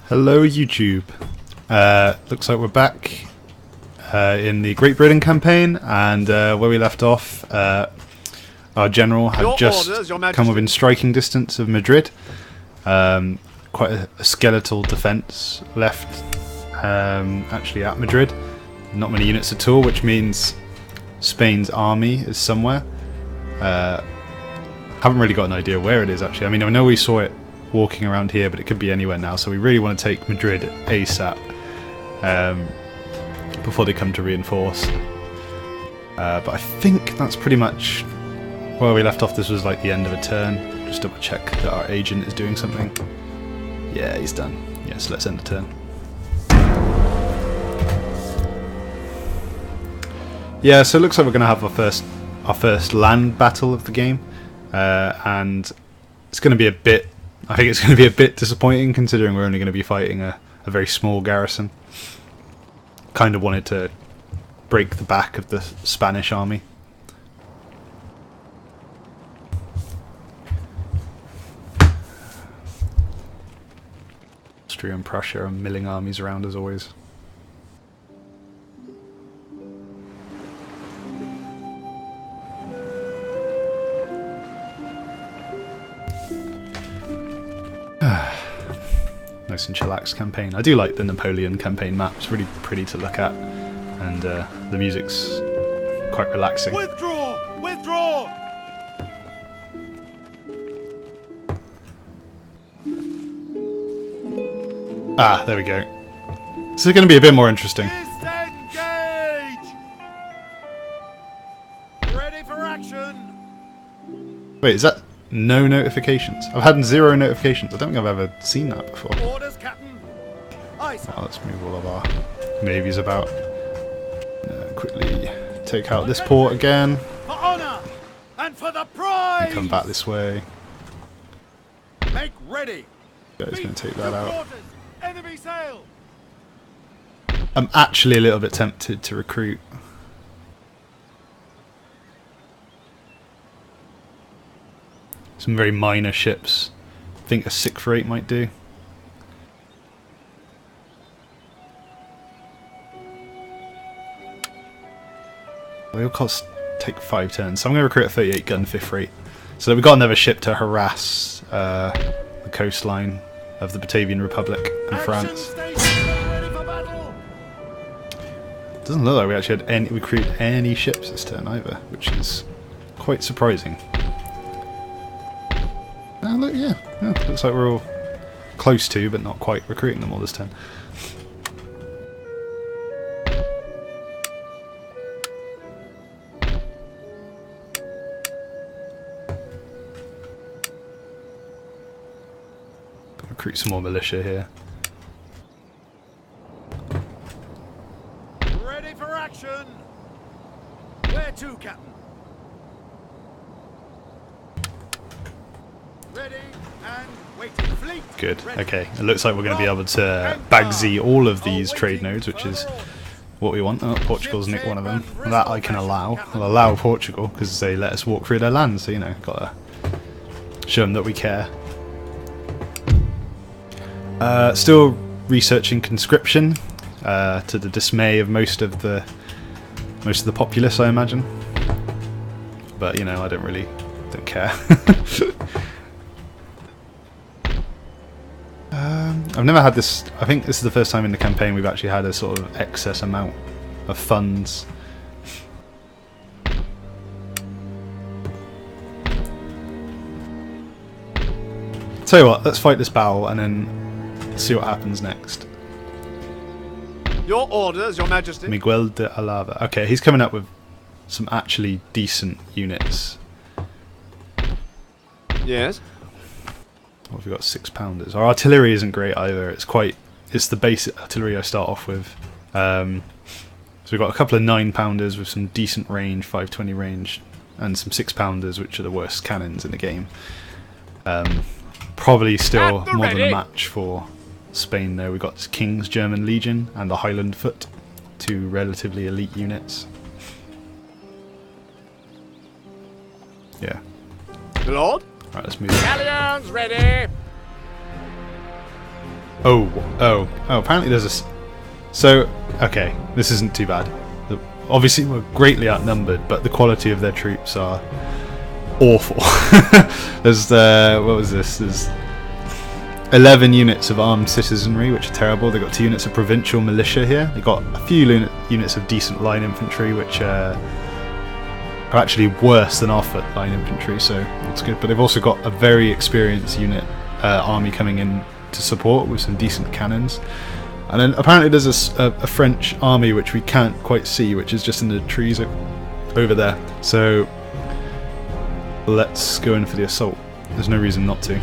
Hello YouTube. Looks like we're back in the Great Britain campaign, and where we left off, our general had just come within striking distance of Madrid. Quite a skeletal defence left actually at Madrid. Not many units at all, which means Spain's army is somewhere. Haven't really got an idea where it is actually. I mean, I know we saw it walking around here, but it could be anywhere now, so we really want to take Madrid ASAP before they come to reinforce. But I think that's pretty much where we left off. This was like the end of a turn. Just double check that our agent is doing something. Yeah, he's done. Yes, let's end the turn. Yeah, so it looks like we're going to have our first land battle of the game, and it's going to be I think it's going to be a bit disappointing considering we're only going to be fighting a very small garrison. Kind of wanted to break the back of the Spanish army. Austria and Prussia are milling armies around as always. Nice and chillaxed campaign. I do like the Napoleon campaign map. It's really pretty to look at, and the music's quite relaxing. Withdraw! Withdraw! Ah, there we go. This is going to be a bit more interesting. Disengage! Ready for action! Wait, is that no notifications? I've had 0 notifications. I don't think I've ever seen that before. Orders, Captain. Aye, sir. Well, let's move all of our navies about. Quickly take out this port again. For honor and for the prize. And come back this way. Make ready. Yeah, he's going to take that out. Orders. Enemy sail. I'm actually a little bit tempted to recruit. Some very minor ships. I think a 6-8 might do. They'll take 5 turns, so I'm going to recruit a 38 gun 5th rate. So that we've got another ship to harass the coastline of the Batavian Republic and France. Doesn't look like we actually had recruit any ships this turn either, which is quite surprising. Oh, look, yeah, looks like we're all close to, but not quite recruiting them all this turn. Recruit some more militia here. Ready for action. Where to, Captain? Ready and waiting. Fleet. Good. Ready. Okay. It looks like we're going to be able to Bagsy all of these trade nodes, which is what we want. Oh, Portugal's nicked one of them. That I can allow. I'll allow Portugal because they let us walk through their land. So, you know, gotta show them that we care. Still researching conscription, to the dismay of most of the populace, I imagine. But you know, I don't care. I've never had this. I think this is the first time in the campaign we've actually had a sort of excess amount of funds. Tell you what, let's fight this battle and then see what happens next. Your orders, Your Majesty. Miguel de Alava. Okay, he's coming up with some actually decent units. Yes. What have we got? 6-pounders. Our artillery isn't great either. It's the basic artillery I start off with. So we've got a couple of 9-pounders with some decent range, 520 range, and some 6-pounders, which are the worst cannons in the game. Probably still more than a match for Spain though. We've got King's German Legion and the Highland Foot, 2 relatively elite units. Yeah. Lord. Right, let's move. Galleons ready. Oh, apparently there's so, okay, this isn't too bad. Obviously we're greatly outnumbered, but the quality of their troops are awful. There's, what was this? There's 11 units of armed citizenry, which are terrible. They've got 2 units of provincial militia here. They've got a few units of decent line infantry, which are actually worse than our foot line infantry, so that's good. But they've also got a very experienced unit army coming in to support with some decent cannons. And then apparently there's a French army which we can't quite see, which is just in the trees over there. So let's go in for the assault. There's no reason not to.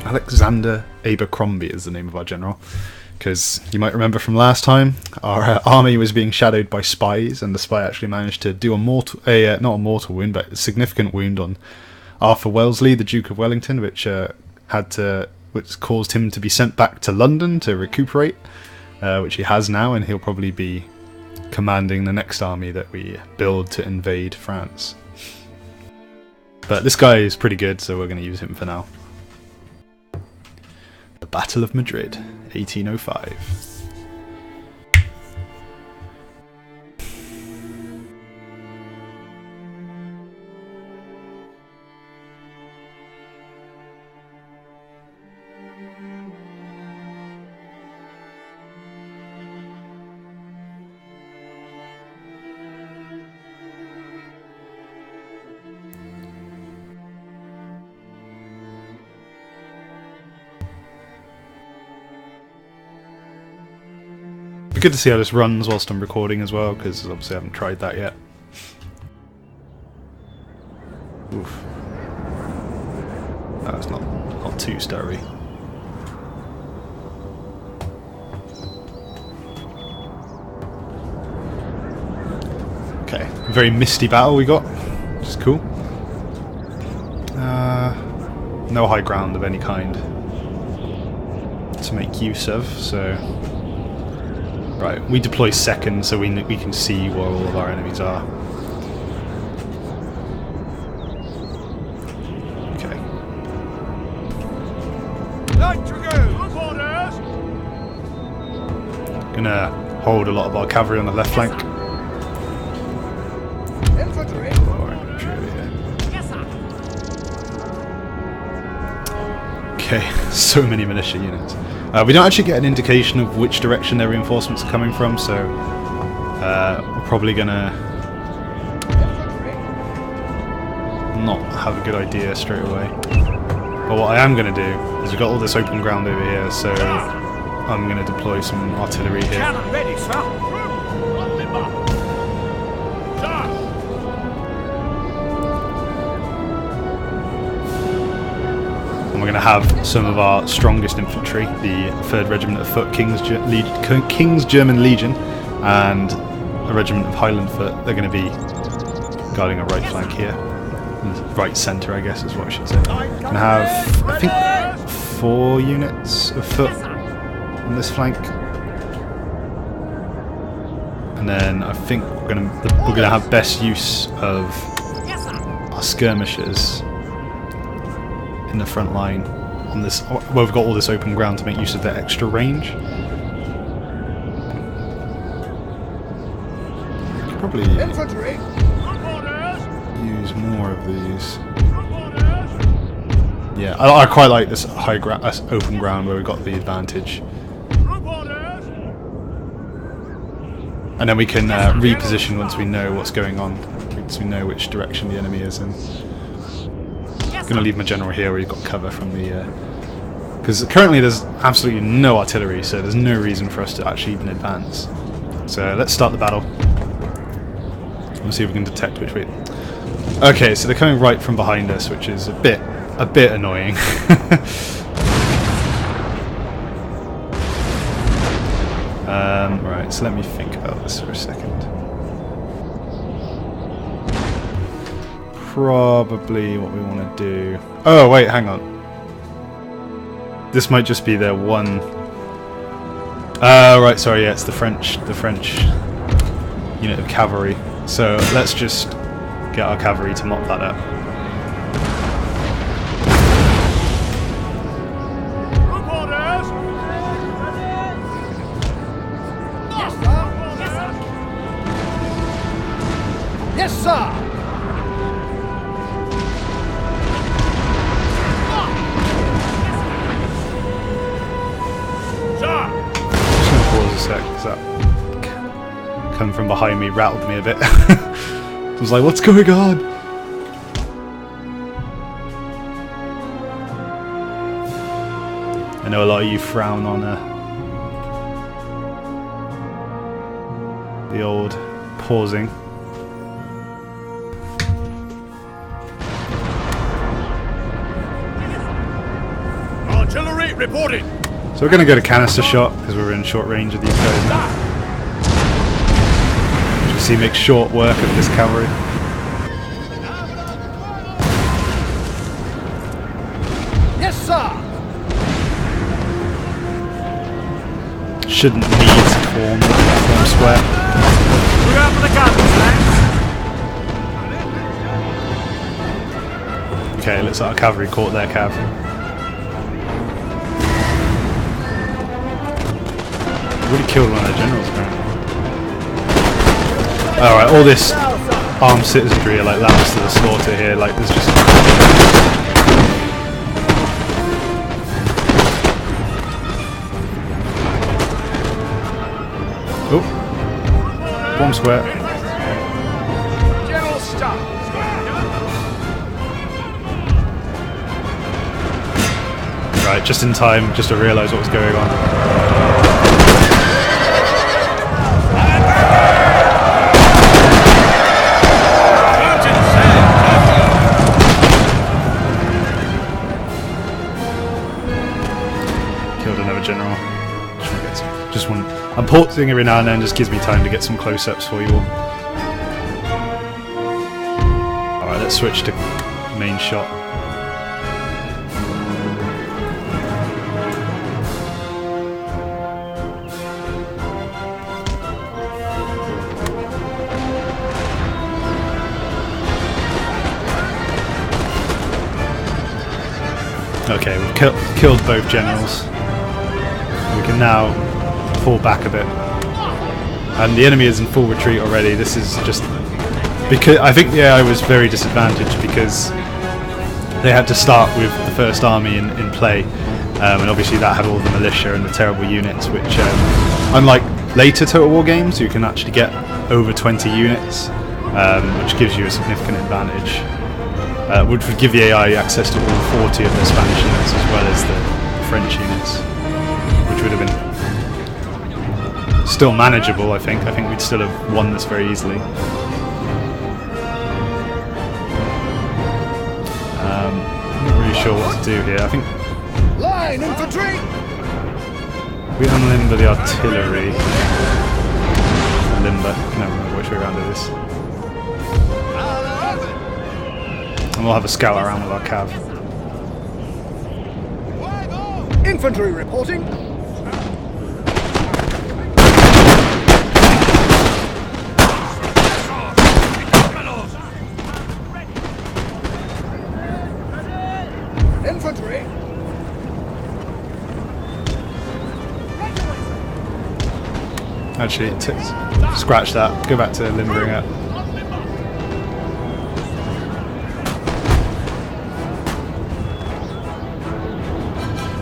Alexander Abercrombie is the name of our general, because you might remember from last time our army was being shadowed by spies, and the spy actually managed to do not a mortal wound, but a significant wound on Arthur Wellesley, the Duke of Wellington, which caused him to be sent back to London to recuperate, which he has now, and he'll probably be commanding the next army that we build to invade France. But this guy is pretty good, so we're going to use him for now. The Battle of Madrid, 1805. Be good to see how this runs whilst I'm recording as well, because obviously I haven't tried that yet. Oof. That's not too stuttery. Okay, a very misty battle we got, which is cool. No high ground of any kind to make use of, so... Right, we deploy second so we can see where all of our enemies are. Okay. Gonna hold a lot of our cavalry on the left flank. Infantry. Okay, so many militia units. We don't actually get an indication of which direction their reinforcements are coming from, so we're probably gonna not have a good idea straight away. But what I am gonna do is we've got all this open ground over here, so I'm gonna deploy some artillery here. Cannon ready, sir. And we're going to have some of our strongest infantry, the 3rd Regiment of Foot, King's German Legion, and a regiment of Highland Foot. They're going to be guarding our right flank here. Right centre, I guess is what I should say. We're going to have, I think, 4 units of foot on this flank. And then I think we're going to have best use of our skirmishers in the front line on this, where we've got all this open ground, to make use of their extra range. Could probably use more of these. Yeah, I quite like this open ground where we've got the advantage. And then we can reposition once we know what's going on, once we know which direction the enemy is in. I'm going to leave my general here where he's got cover from the... because currently there's absolutely no artillery, so there's no reason for us to actually even advance. So let's start the battle. Let's see if we can detect which way... Okay, so they're coming right from behind us, which is a bit annoying. Right, so let me think about this for a second. Probably what we want to do... Oh, wait, hang on. This might just be their one... right, sorry, yeah, it's the French unit of cavalry. So let's just get our cavalry to mop that up. coming from behind me rattled me a bit. I was like, what's going on? I know a lot of you frown on the old pausing. Artillery reporting. So we're going to go to canister shot because we're in short range of these guys now. You see, make short work of this cavalry. Yes, sir. Shouldn't need to form square. We're out for the guns, lads. Okay, looks like our cavalry caught their cav. Really killed one of their generals apparently. Alright, all this armed citizenry are like lambs to the slaughter here, like there's just... Oh! Bomb square. General stop. Right, just in time, just to realise what was going on. Killed another general. Just one. I'm pausing every now and then, just gives me time to get some close-ups for you all. Alright, let's switch to main shot. Okay, we've killed both generals. We can now fall back a bit. And the enemy is in full retreat already. This is just... because I think the AI was very disadvantaged because they had to start with the first army in play. And obviously that had all the militia and the terrible units, which unlike later Total War games, you can actually get over 20 units, which gives you a significant advantage. Which would give the AI access to all 40 of the Spanish units as well as the French units, which would have been still manageable, I think. I think we'd still have won this very easily. I'm not really sure what to do here. I think Line infantry. we unlimber the artillery. Limber. No, remember which way around it is. And we'll have a scout around with our cav. Infantry reporting. Infantry. Actually, scratch that. Go back to limbering up.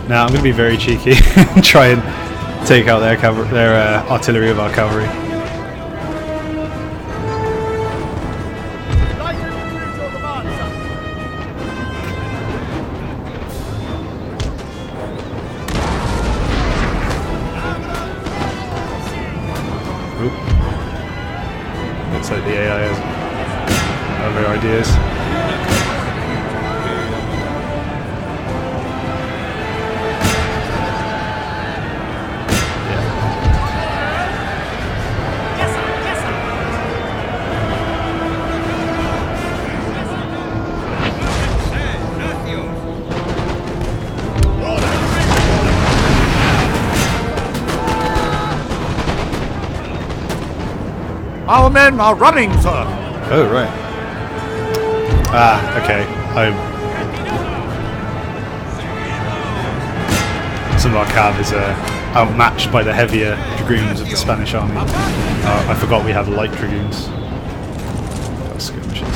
Now I'm going to be very cheeky and try and take out their artillery of our cavalry. Oop. Looks like the AI has other ideas. Our men are running, sir. Oh, right. Ah, okay. Some of our cav is outmatched by the heavier dragoons of the Spanish army. I forgot we have light dragoons. That's skirmishes.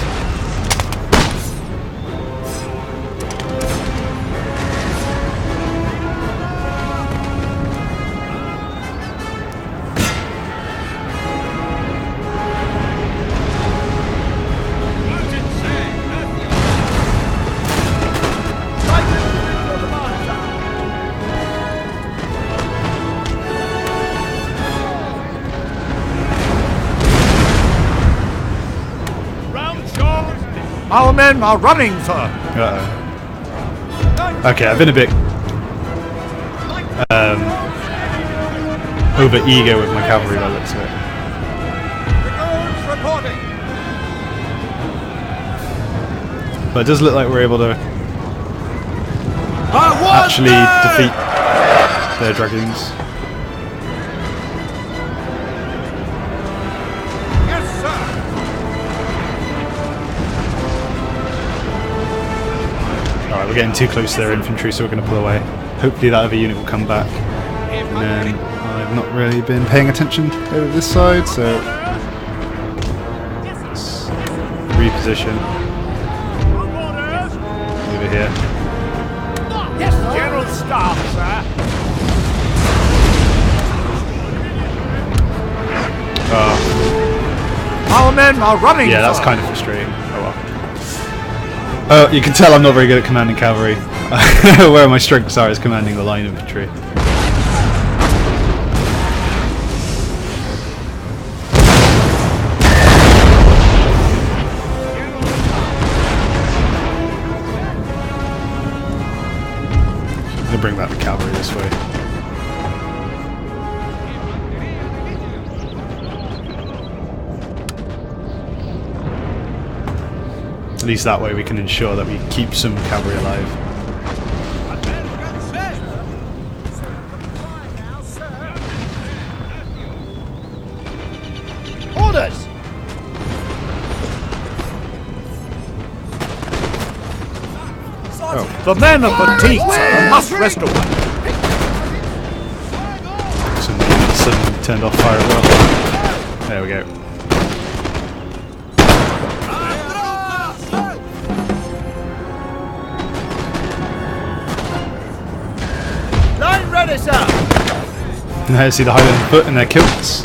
Our men are running, sir. Uh-oh. Okay, I've been a bit over eager with my cavalry by the looks of it. Dragoons reporting. But it does look like we're able to actually defeat their dragoons. Yes, sir. Alright, we're getting too close to their infantry, so we're going to pull away. Hopefully that other unit will come back. And then I've not really been paying attention over this side, so let's reposition over here. Yes, General Staff, sir. Our men are running. Yeah, that's sir. kind of frustrating. Oh well. You can tell I'm not very good at commanding cavalry. Where my strengths are is commanding the line infantry. I'm going to bring back the cavalry this way. At least that way we can ensure that we keep some cavalry alive. Orders! Oh. The men are fatigued, sir, and must rest awhile. Some units suddenly turned off fire as well. There we go. Line ready, sir. Now see the Highland foot in their kilts.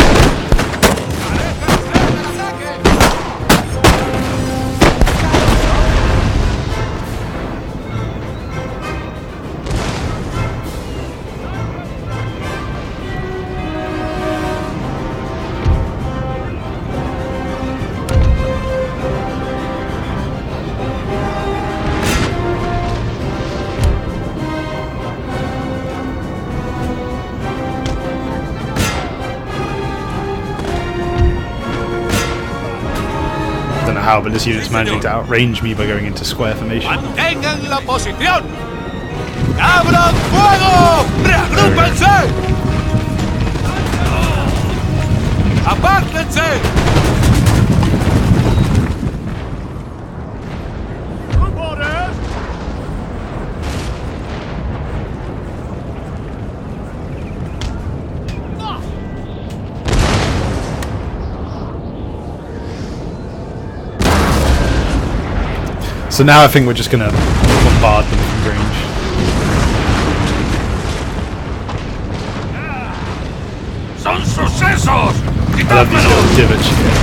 How, but this unit's managing to outrange me by going into square formation. Mantengan la posición. ¡Abran fuego! ¡Reagrúpense! ¡Apártense! So now I think we're just going to bombard them from range. ¡Son sucesos! I love these little divots you get.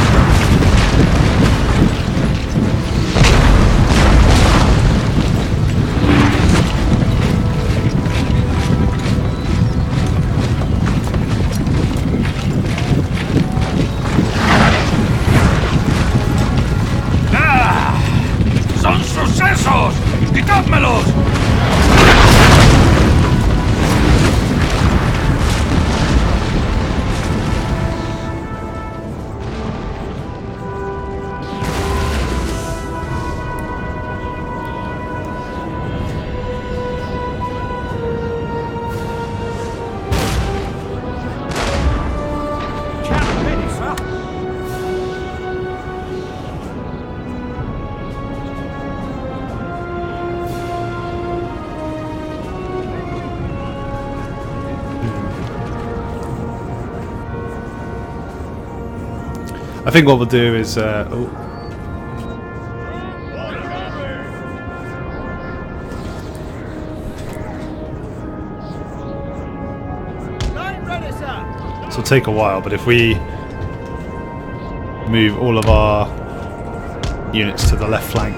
¡Son sucesos! ¡Quitádmelos! I think what we'll do is this will take a while, but if we move all of our units to the left flank,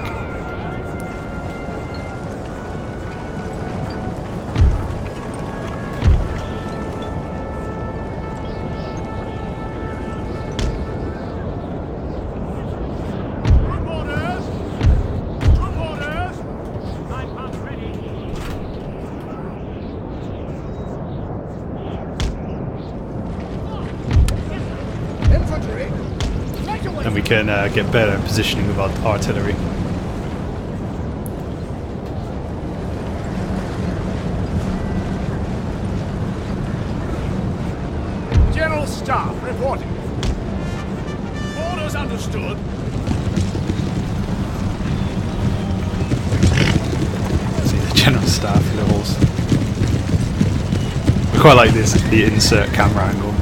can get better positioning with our artillery. General Staff reporting. Orders understood. See the General Staff levels. I quite like this, the insert camera angle.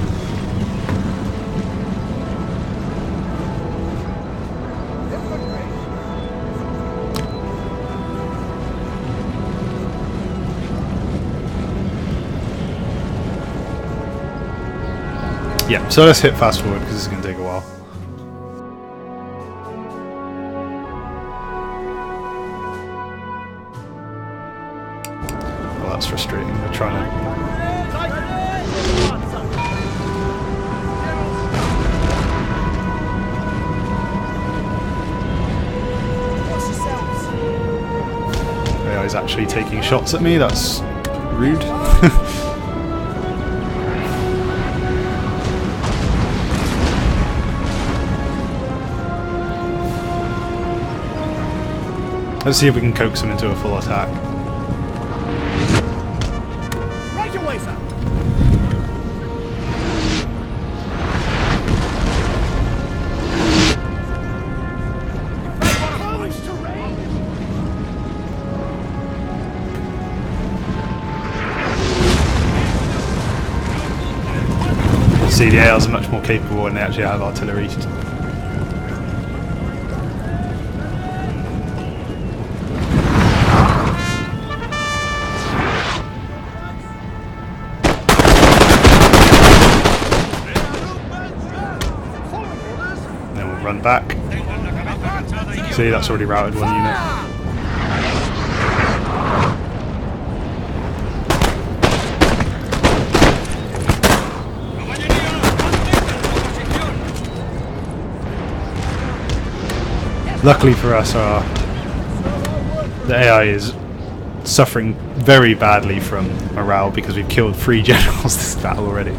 Yeah, so let's hit fast forward because it's going to take a while. Well, that's frustrating. They're trying to... Yeah, he's actually taking shots at me. That's rude. Let's see if we can coax him into a full attack. Right away, sir. See, the ARs are much more capable when they actually have artillery. Run back. See, that's already routed one unit. Luckily for us, the AI is suffering very badly from morale because we've killed 3 generals this battle already.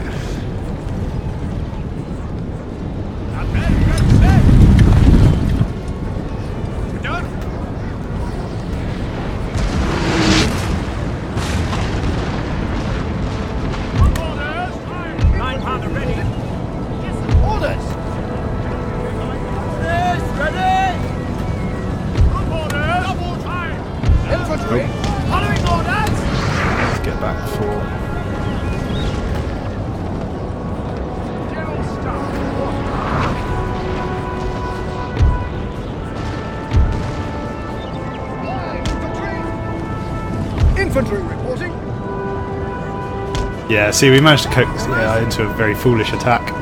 Get back forward. Infantry reporting. Yeah, see, we managed to coax the AI into a very foolish attack.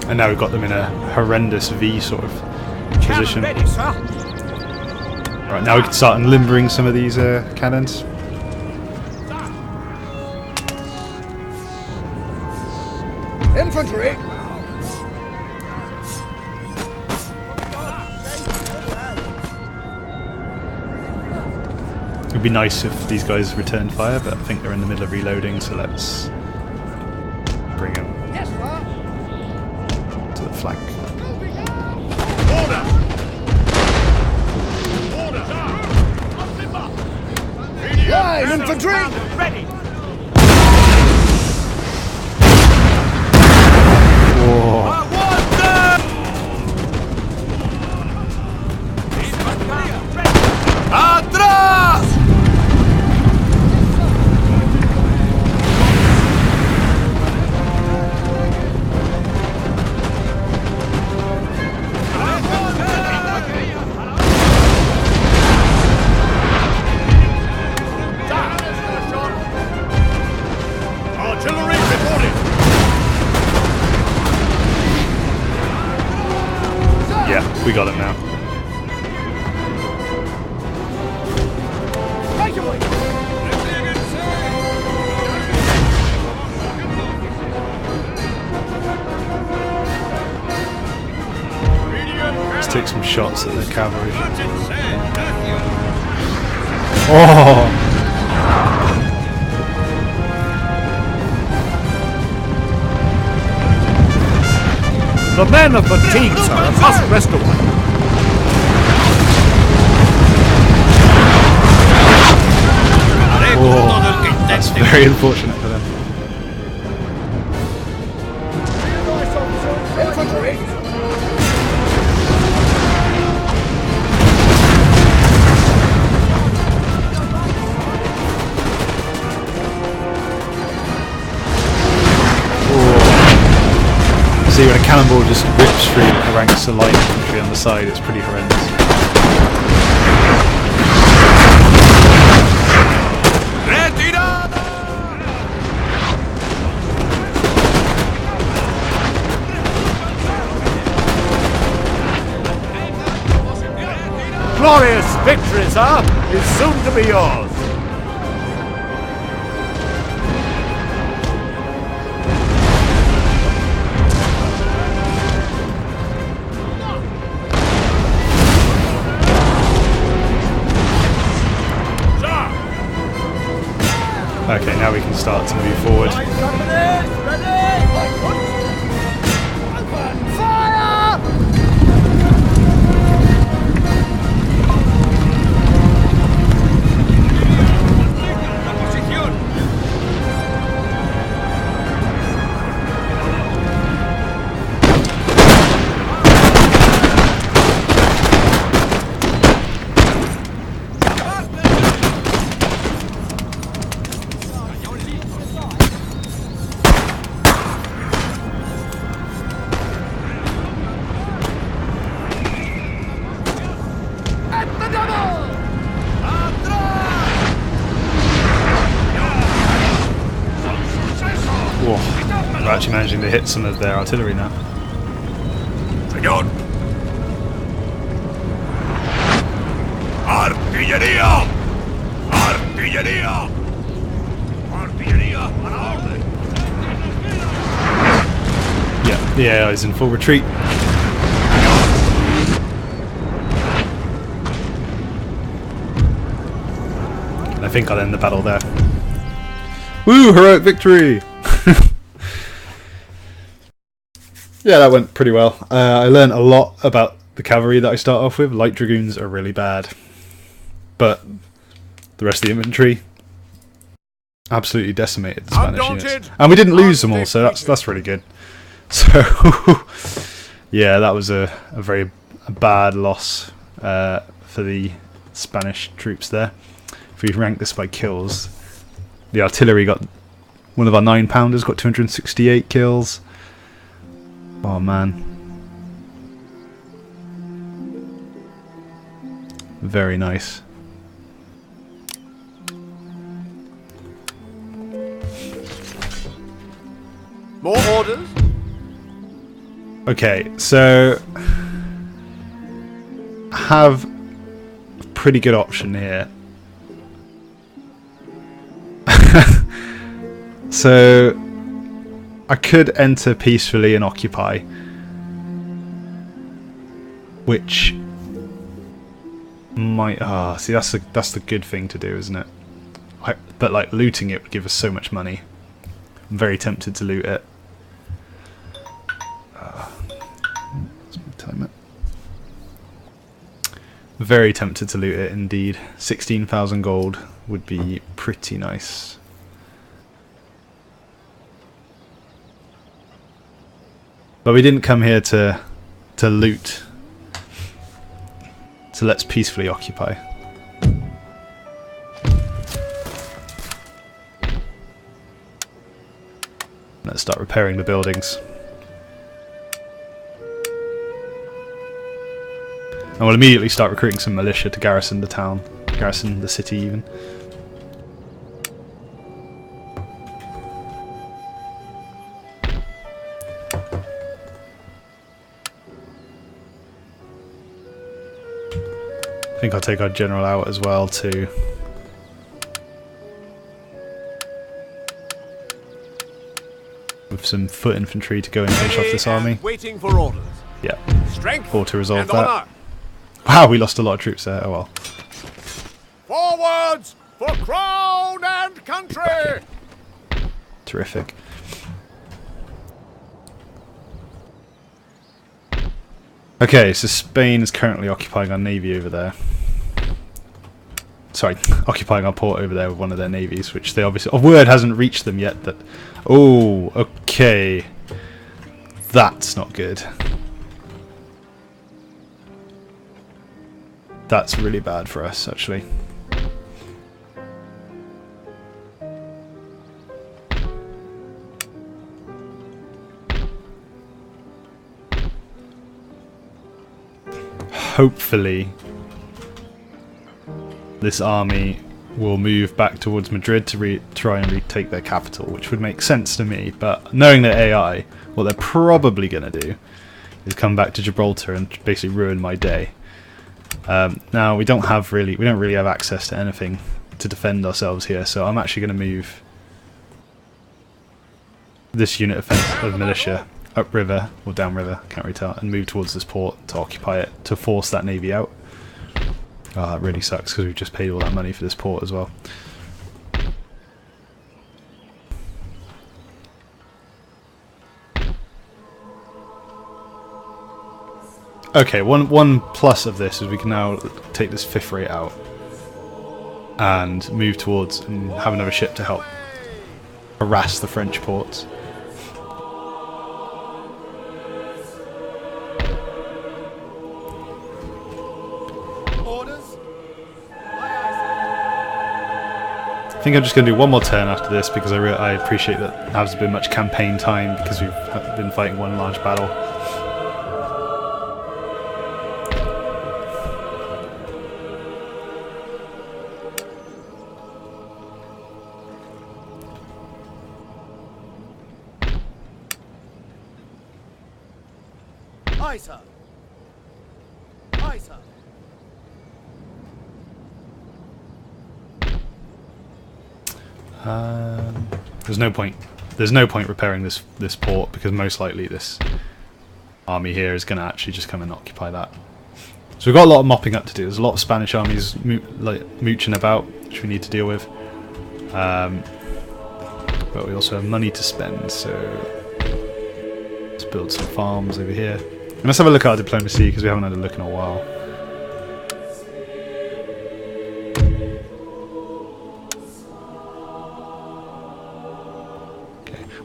And now we've got them in a horrendous V sort of position. Ready, sir. Right, now we can start unlimbering some of these cannons. Infantry. It would be nice if these guys returned fire, but I think they're in the middle of reloading, so let's bring them Yes, sir. to the flank. Order. Order. Line infantry. Ready. Whoa. Atrás! Artillery reporting. Yeah, we got it now. Right away. take some shots at the cavalry. Oh! The men are fatigued, sir, and must rest a while. Oh, that's very unfortunate for them. See, when a cannonball just rips through the ranks of light infantry on the side, it's pretty horrendous. Glorious victory, sir, is soon to be yours. Okay, now we can start to move forward. Whoa, we're actually managing to hit some of their artillery now. Señor. Artillería. Artillería. Artillería a la orden. Yeah, the AI is in full retreat. And I think I'll end the battle there. Woo! Heroic victory! Yeah, that went pretty well. I learned a lot about the cavalry that I start off with. Light dragoons are really bad, but the rest of the infantry absolutely decimated the Spanish units, and we didn't lose them all, so that's really good. So yeah, that was a very bad loss for the Spanish troops there. If we rank this by kills, the artillery got, one of our 9-pounders got 268 kills. Oh man. Very nice. More orders? Okay, so I have a pretty good option here. So I could enter peacefully and occupy, which might see, that's the good thing to do, isn't it? But like looting it would give us so much money. I'm very tempted to loot it. Time it. Very tempted to loot it indeed. 16,000 gold would be pretty nice. But we didn't come here to loot. So let's peacefully occupy. Let's start repairing the buildings. And we'll immediately start recruiting some militia to garrison the town, garrison the city even. I think I'll take our general out as well too. With some foot infantry to go and finish off this army. Waiting for orders. Yeah. Strength Or to resolve and that. honor. Wow, we lost a lot of troops there. Oh well. Forwards for crown and country. Terrific. Okay, so Spain is currently occupying our navy over there. Sorry, occupying our port over there with one of their navies, which they obviously... word hasn't reached them yet that... Oh, okay. That's not good. That's really bad for us, actually. Hopefully this army will move back towards Madrid to try and retake their capital, which would make sense to me, but knowing their AI, what they're probably going to do is come back to Gibraltar and basically ruin my day. Now we don't really have access to anything to defend ourselves here, so I'm actually going to move this unit of militia upriver or downriver, can't really tell, and move towards this port to occupy it, to force that navy out. Oh, that really sucks because we've just paid all that money for this port as well. Okay, one plus of this is we can now take this fifth rate out and move towards and have another ship to help harass the French ports. I think I'm just going to do one more turn after this because I appreciate that there hasn't been much campaign time because we've been fighting one large battle. Aye, sir. Aye, sir. There's no point. There's no point repairing this port because most likely this army here is going to actually just come and occupy that. So we've got a lot of mopping up to do. There's a lot of Spanish armies mooching about, which we need to deal with. But we also have money to spend, so let's build some farms over here. And let's have a look at our diplomacy because we haven't had a look in a while.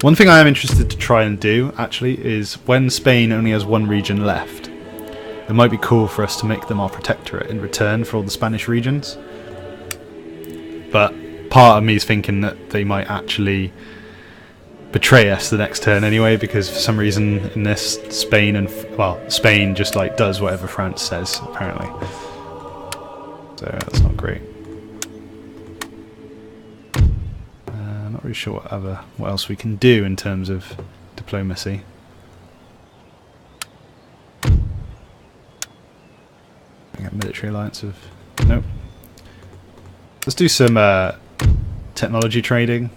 One thing I am interested to try and do, actually, is when Spain only has one region left, it might be cool for us to make them our protectorate in return for all the Spanish regions. But part of me is thinking that they might actually betray us the next turn anyway, because for some reason in this, Spain just like does whatever France says, apparently. So that's not great. Not really sure what else we can do in terms of diplomacy. I got military alliance of nope. Let's do some technology trading.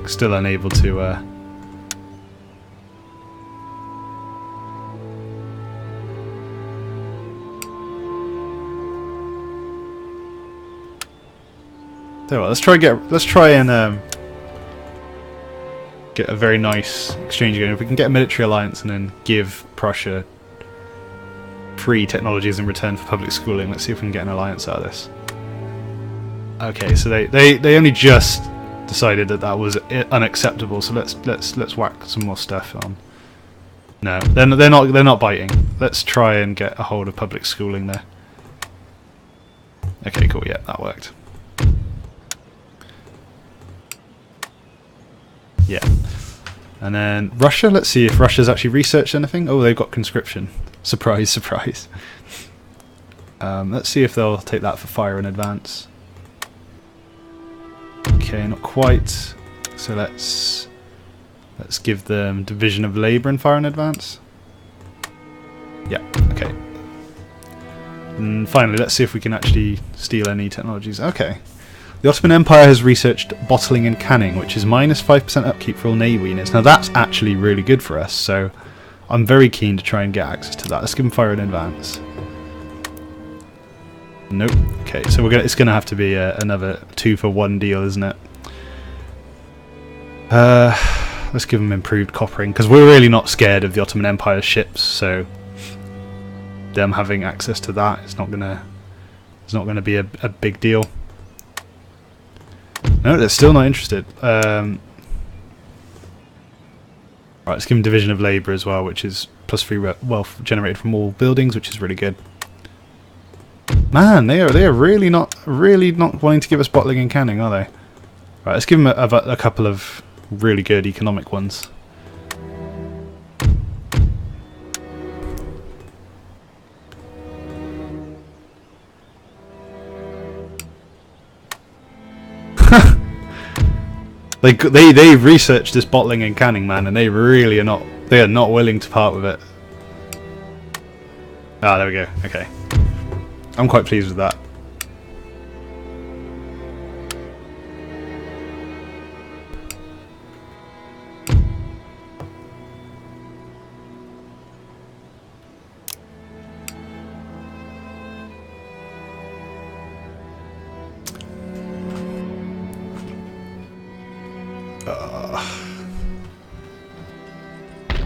Still unable to. Well, let's try and get a very nice exchange going. If we can get a military alliance and then give Prussia free technologies in return for public schooling, let's see if we can get an alliance out of this. Okay, so they only just decided that was unacceptable. So let's whack some more stuff on. No, they're not biting. Let's try and get a hold of public schooling there. Okay, cool. Yeah, that worked. Yeah. And then Russia, let's see if Russia's actually researched anything. Oh, they've got conscription. Surprise, surprise. Let's see if they'll take that for fire in advance. Okay, not quite. So let's give them division of labour and fire in advance. Yeah, okay. And finally, let's see if we can actually steal any technologies. Okay. The Ottoman Empire has researched bottling and canning, which is minus 5% upkeep for all navy units. Now that's actually really good for us, so I'm very keen to try and get access to that. Let's give them fire in advance. Nope. Okay, so it's gonna have to be another 2-for-1 deal, isn't it? Let's give them improved coppering, because we're really not scared of the Ottoman Empire's ships, so them having access to that is not gonna be a big deal. No, they're still not interested. Right, let's give them division of labour as well, which is +3 wealth generated from all buildings, which is really good. Man, they are really not wanting to give us bottling and canning, are they? Right, let's give them a couple of really good economic ones. They've researched this bottling and canning, man, and they are not willing to part with it. Ah, there we go. Okay, I'm quite pleased with that.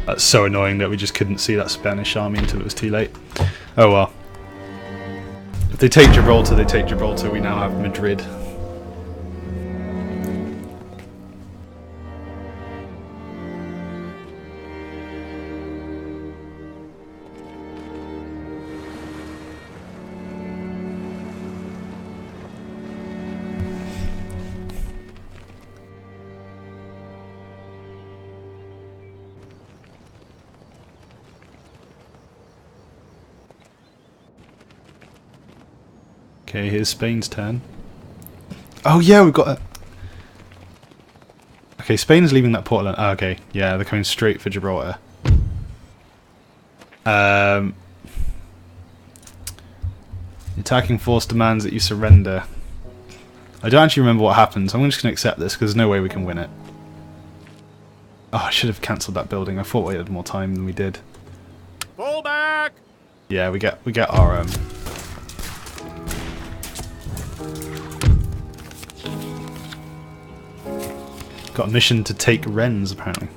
That's so annoying that we just couldn't see that Spanish army until it was too late. Oh well. If they take Gibraltar, they take Gibraltar. We now have Madrid. Okay, here's Spain's turn. Oh yeah, we've got a... Okay, Spain's leaving that Portland. Oh, okay, yeah, they're coming straight for Gibraltar. The attacking force demands that you surrender. I don't actually remember what happened, so I'm just going to accept this because there's no way we can win it. Oh, I should have cancelled that building. I thought we had more time than we did. Fall back! Yeah, we get our got a mission to take Rennes, apparently.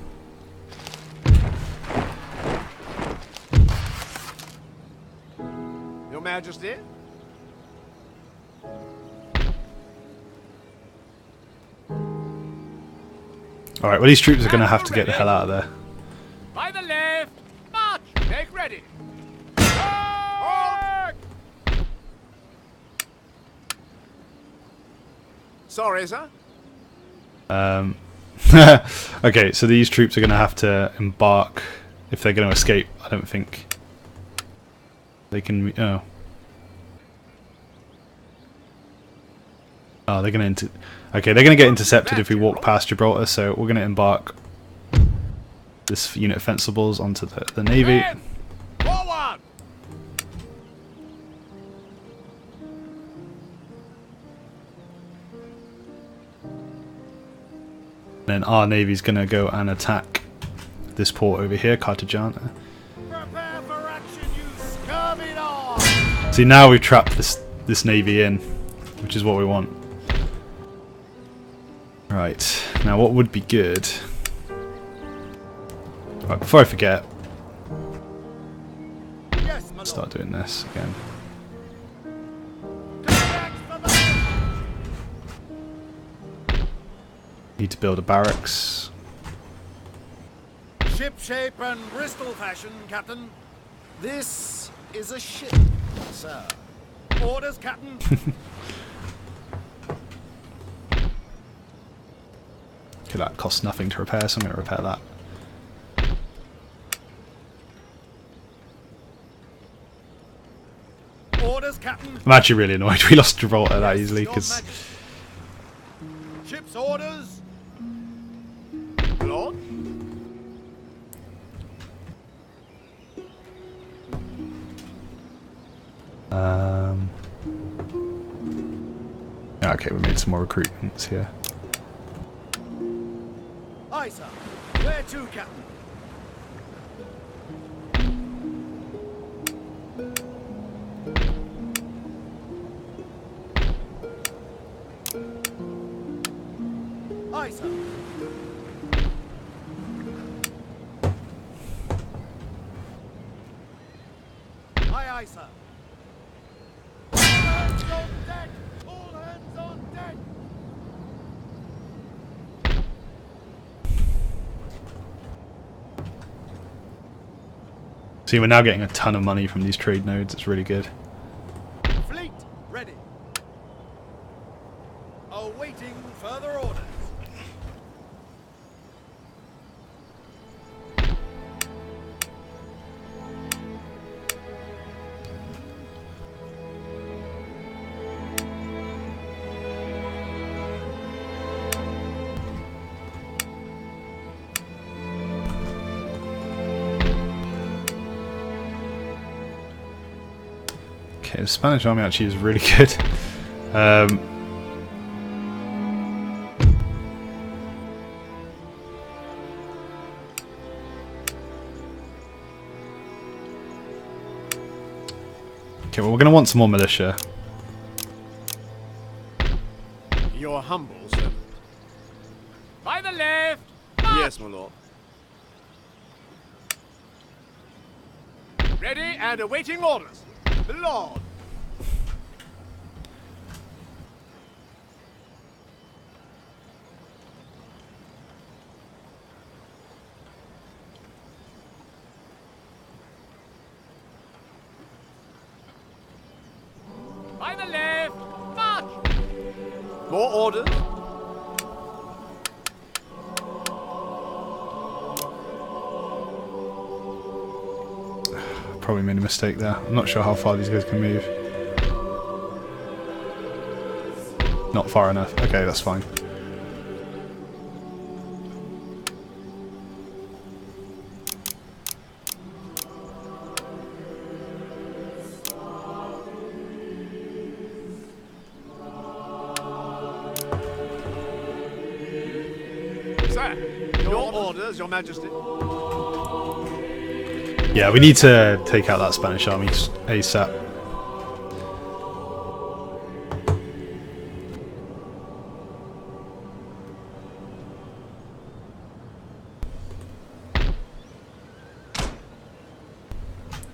Your Majesty? Alright, well these troops are going to have to get the hell out of there. By the left! March! Make ready! Forward! Sorry, sir. Okay, so these troops are going to have to embark if they're going to escape. I don't think they can... Oh. Oh, they're going to... Okay, they're going to get intercepted if we walk past Gibraltar, so we're going to embark this unit of fencibles onto the navy. Forward! Then our navy's going to go and attack this port over here, Cartagena. Prepare for action, you scurvy dog! See, now we've trapped this navy in, which is what we want. Right, now what would be good... Right, before I forget, Yes, my start doing this again. Need to build a barracks. Ship shape and Bristol fashion, Captain. This is a ship, sir. Orders, Captain. Okay, that costs nothing to repair, so I'm going to repair that. Orders, Captain. I'm actually really annoyed we lost Gibraltar that easily, because... Ship's orders. Lord. Yeah, okay, we made some more recruitments here. Aye, sir. Where to, Captain? Aye, sir. Aye, aye, sir. All hands on deck! All hands on deck! See, we're now getting a ton of money from these trade nodes. It's really good. Fleet ready. Awaiting further orders. Okay, the Spanish army actually is really good. Okay, well, we're going to want some more militia. Your humble servant. By the left! Yes, my lord. Ready and awaiting orders. The Lord. By the left! March! More orders? Probably made a mistake there. I'm not sure how far these guys can move. Not far enough. Okay, that's fine. Sir, your orders, your majesty. Yeah, we need to take out that Spanish army ASAP.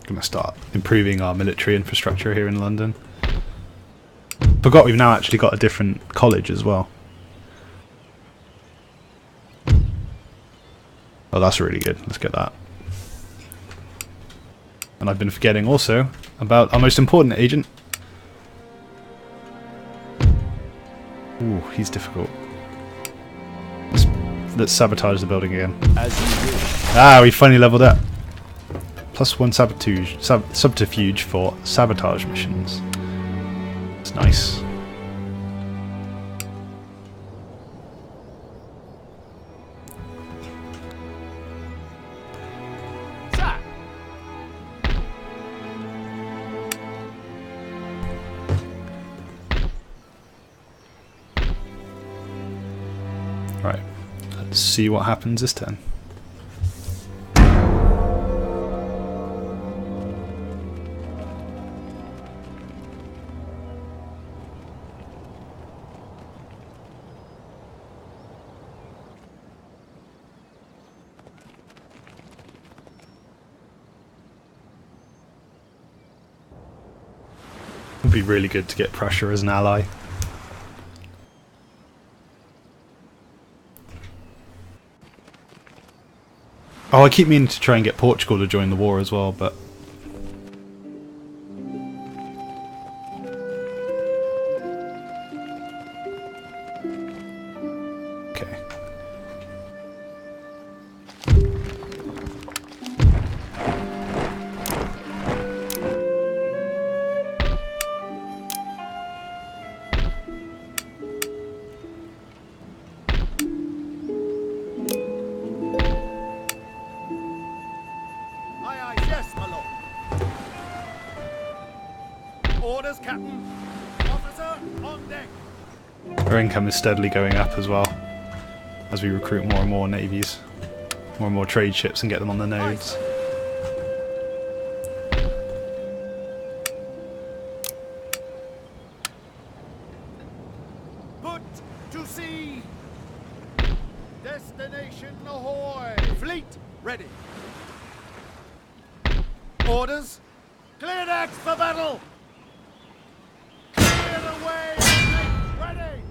Gonna start improving our military infrastructure here in London. Forgot we've now actually got a different college as well. Oh, that's really good. Let's get that. And I've been forgetting also about our most important agent. Ooh, he's difficult. Let's sabotage the building again. As you wish. Ah, we finally leveled up. +1 subterfuge for sabotage missions. It's nice. Sir. Right, let's see what happens this turn. Would be really good to get Prussia as an ally. Oh, I keep meaning to try and get Portugal to join the war as well, but... Okay. Aye, aye, yes, my lord. Orders, Captain. Officer, on deck. Our income is steadily going up as well as we recruit more and more navies, more and more trade ships, and get them on the nodes. Put to sea. Destination ahoy. Fleet ready. Orders. Clear decks for battle. Clear the way. Ready.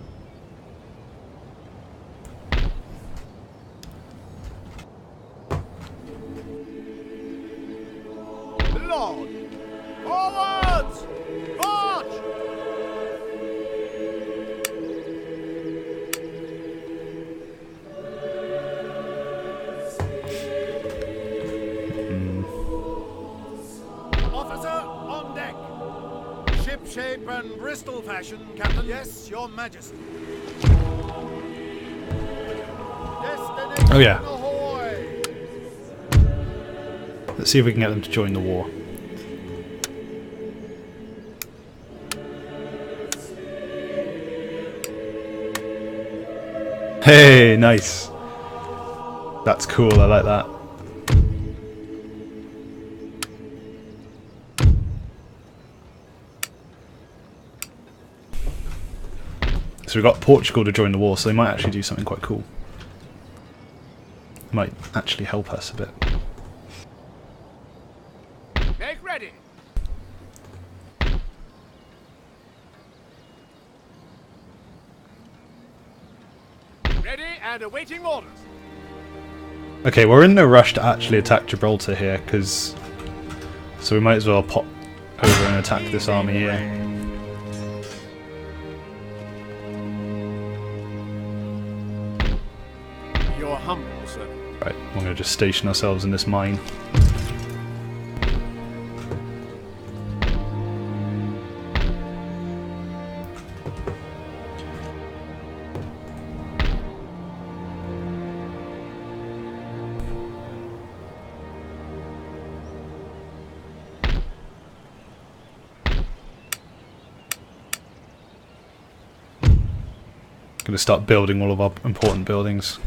Lord. Forwards. March. Officer, on deck. Ship shape and Bristol fashion, Captain. Yes, Your Majesty. Destination Oh yeah. ahoy. Let's see if we can get them to join the war. Hey, nice. That's cool, I like that. So we've got Portugal to join the war, so they might actually do something quite cool. Might actually help us a bit. Make ready. Ready and awaiting orders. Okay, we're in no rush to actually attack Gibraltar here, so we might as well pop over and attack this army here. Your humble servant. Right, we're going to just station ourselves in this mine. Going to start building all of our important buildings.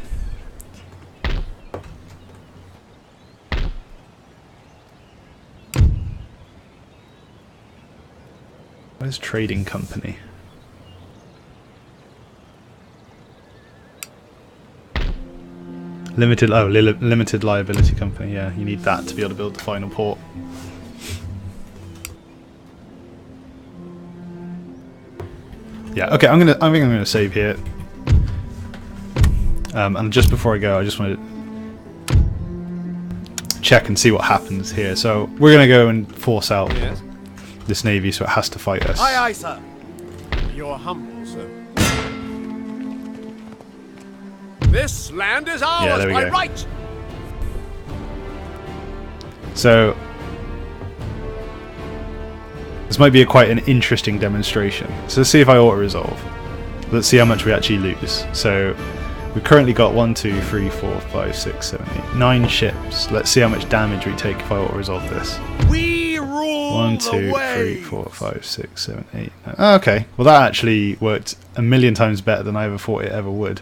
Where's trading company? Limited limited liability company. Yeah, you need that to be able to build the final port. Yeah, okay, I think I'm gonna save here. And just before I go, I just want to check and see what happens here. So we're gonna go and force out this navy, so it has to fight us. Aye, aye, sir. Your humble servant. This land is ours Yeah, there we by go. right. So this might be quite an interesting demonstration. So let's see if I auto-resolve. Let's see how much we actually lose. So we've currently got 1, 2, 3, 4, 5, 6, 7, 8, 9 ships. Let's see how much damage we take if I auto-resolve this. We rule 1, 2, the way. 3, 4, 5, 6, 7, 8, 9. Oh, okay, well that actually worked a million times better than I ever thought it ever would.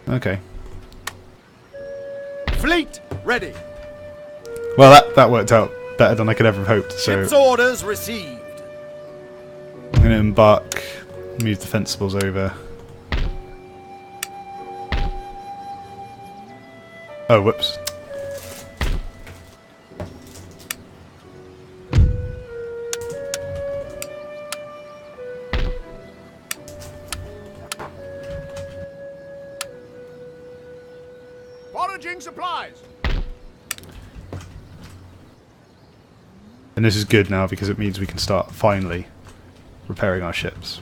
Okay. Fleet ready. Well, that worked out better than I could ever have hoped. So Ship's orders received. I'm going to embark, move the fencibles over. Oh, whoops. Foraging supplies. And this is good now because it means we can start finally repairing our ships.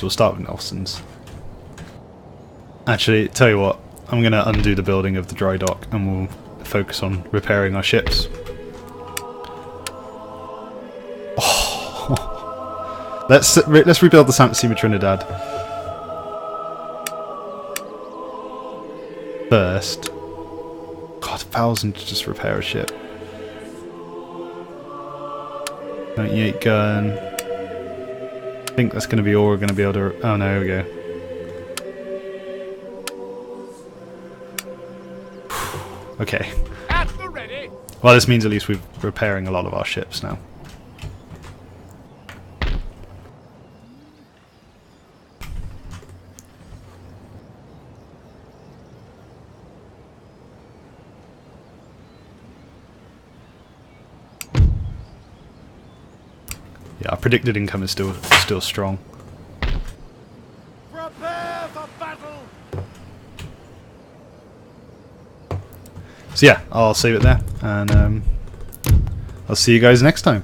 we'll start with Nelson's. Actually, tell you what, I'm going to undo the building of the dry dock and we'll focus on repairing our ships. Oh. Let's rebuild the Santa Sima Trinidad first. God, 1,000 to just repair a ship. 98 gun. I think that's going to be all we're going to be able to... Oh no, here we go. Okay. At the ready. Well, this means at least we're repairing a lot of our ships now. Yeah, our predicted income is still strong. Prepare for battle. So yeah, I'll save it there, and I'll see you guys next time.